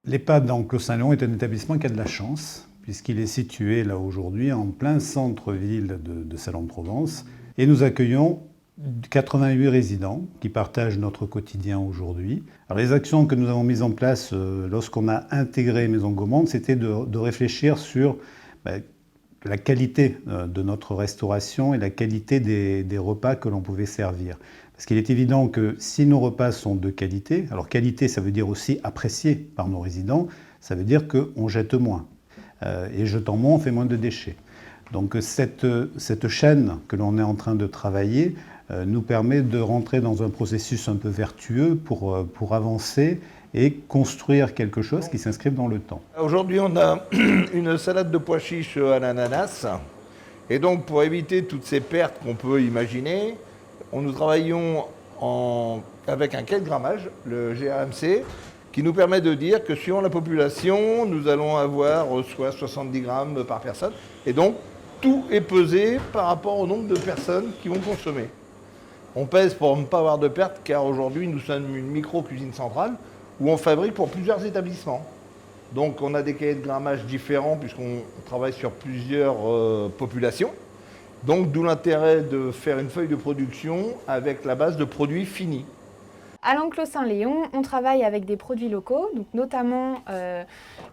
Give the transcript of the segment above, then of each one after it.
L'EHPAD dans Clos-Saint-Léon est un établissement qui a de la chance, puisqu'il est situé là aujourd'hui en plein centre-ville de Salon-de-Provence. Et nous accueillons 88 résidents qui partagent notre quotidien aujourd'hui. Alors les actions que nous avons mises en place lorsqu'on a intégré Maison Gaumont, c'était de réfléchir sur la qualité de notre restauration et la qualité des repas que l'on pouvait servir. Parce qu'il est évident que si nos repas sont de qualité, alors qualité ça veut dire aussi apprécié par nos résidents, ça veut dire qu'on jette moins. Et jetant moins, on fait moins de déchets. Donc cette chaîne que l'on est en train de travailler nous permet de rentrer dans un processus un peu vertueux pour avancer et construire quelque chose qui s'inscrive dans le temps. Aujourd'hui, on a une salade de pois chiches à l'ananas. Et donc, pour éviter toutes ces pertes qu'on peut imaginer, nous travaillons avec un cahier de grammage, le GAMC, qui nous permet de dire que suivant la population, nous allons avoir soit 70 grammes par personne. Et donc, tout est pesé par rapport au nombre de personnes qui vont consommer. On pèse pour ne pas avoir de pertes, car aujourd'hui, nous sommes une micro-cuisine centrale où on fabrique pour plusieurs établissements. Donc, on a des cahiers de grammage différents puisqu'on travaille sur plusieurs populations. Donc, d'où l'intérêt de faire une feuille de production avec la base de produits finis. À Clos-Saint-Léon, on travaille avec des produits locaux, donc notamment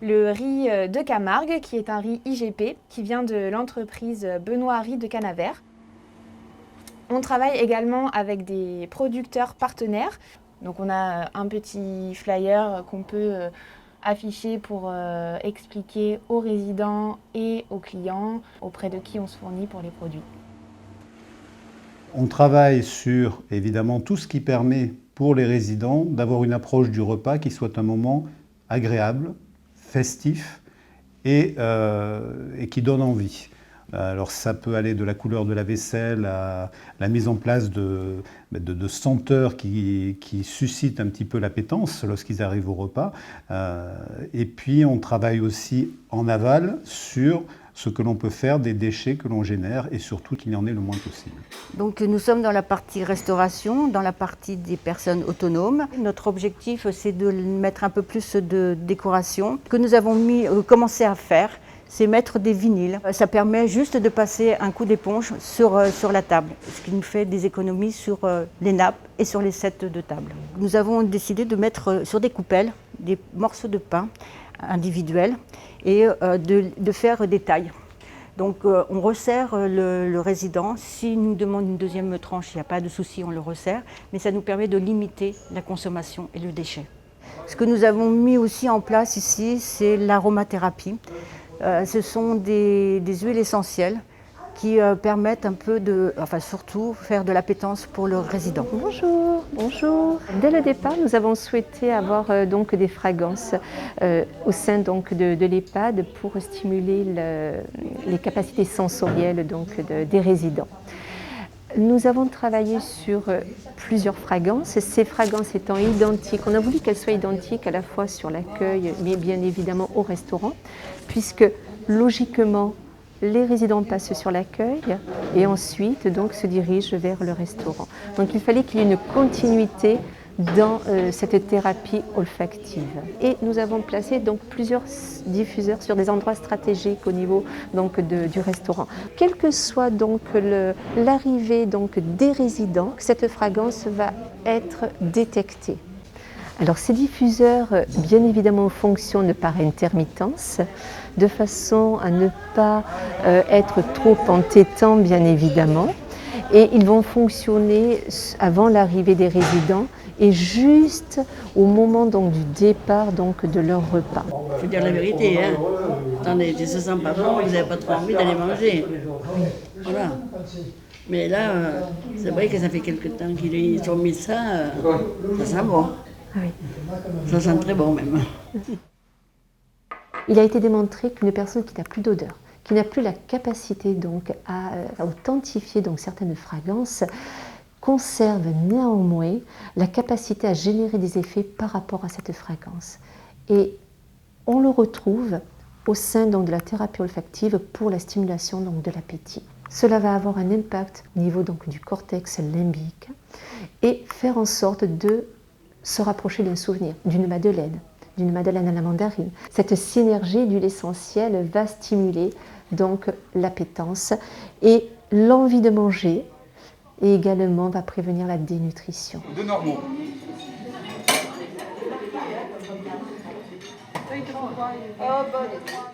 le riz de Camargue, qui est un riz IGP, qui vient de l'entreprise Benoît Riz de Canavert. On travaille également avec des producteurs partenaires. Donc on a un petit flyer qu'on peut afficher pour expliquer aux résidents et aux clients auprès de qui on se fournit pour les produits. On travaille sur évidemment tout ce qui permet pour les résidents d'avoir une approche du repas qui soit un moment agréable, festif et qui donne envie. Alors ça peut aller de la couleur de la vaisselle à la mise en place de senteurs qui suscitent un petit peu l'appétence lorsqu'ils arrivent au repas. Et puis on travaille aussi en aval sur ce que l'on peut faire des déchets que l'on génère et surtout qu'il y en ait le moins possible. Donc nous sommes dans la partie restauration, dans la partie des personnes autonomes. Notre objectif c'est de mettre un peu plus de décoration. Ce que nous avons commencé à faire, c'est mettre des vinyles. Ça permet juste de passer un coup d'éponge sur la table, ce qui nous fait des économies sur les nappes et sur les sets de table. Nous avons décidé de mettre sur des coupelles des morceaux de pain individuels et de faire des tailles. Donc on resserre le résident. S'il nous demande une deuxième tranche, il n'y a pas de souci, on le resserre, mais ça nous permet de limiter la consommation et le déchet. Ce que nous avons mis aussi en place ici, c'est l'aromathérapie. Ce sont des huiles essentielles qui permettent un peu surtout faire de l'appétence pour le résident. Bonjour, bonjour. Dès le départ, nous avons souhaité avoir donc des fragrances au sein donc de l'EHPAD pour stimuler les capacités sensorielles donc des résidents. Nous avons travaillé sur plusieurs fragrances, ces fragrances étant identiques. On a voulu qu'elles soient identiques à la fois sur l'accueil, mais bien évidemment au restaurant, puisque logiquement, les résidents passent sur l'accueil et ensuite donc, se dirigent vers le restaurant. Donc il fallait qu'il y ait une continuité dans cette thérapie olfactive. Et nous avons placé donc plusieurs diffuseurs sur des endroits stratégiques au niveau donc, du restaurant. Quelle que soit donc l'arrivée donc, des résidents, cette fragrance va être détectée. Alors ces diffuseurs, bien évidemment, fonctionnent par intermittence, de façon à ne pas être trop entêtants, bien évidemment. Et ils vont fonctionner avant l'arrivée des résidents et juste au moment donc, du départ donc, de leur repas. Il faut dire la vérité, hein. Attendez, si ça sent pas bon, vous n'avez pas trop envie d'aller manger. Voilà. Mais là, c'est vrai que ça fait quelque temps qu'ils ont mis ça, ça sent bon. Oui. Ça sent très bon même. Il a été démontré qu'une personne qui n'a plus d'odeur, qui n'a plus la capacité donc, à authentifier donc, certaines fragrances, conserve néanmoins la capacité à générer des effets par rapport à cette fragrance. Et on le retrouve au sein donc, de la thérapie olfactive pour la stimulation donc, de l'appétit. Cela va avoir un impact au niveau donc, du cortex limbique et faire en sorte de se rapprocher d'un souvenir, d'une madeleine, d'une madeleine à la mandarine. Cette synergie d'huile essentielle va stimuler donc l'appétence et l'envie de manger, et également va prévenir la dénutrition. De normaux. Oh,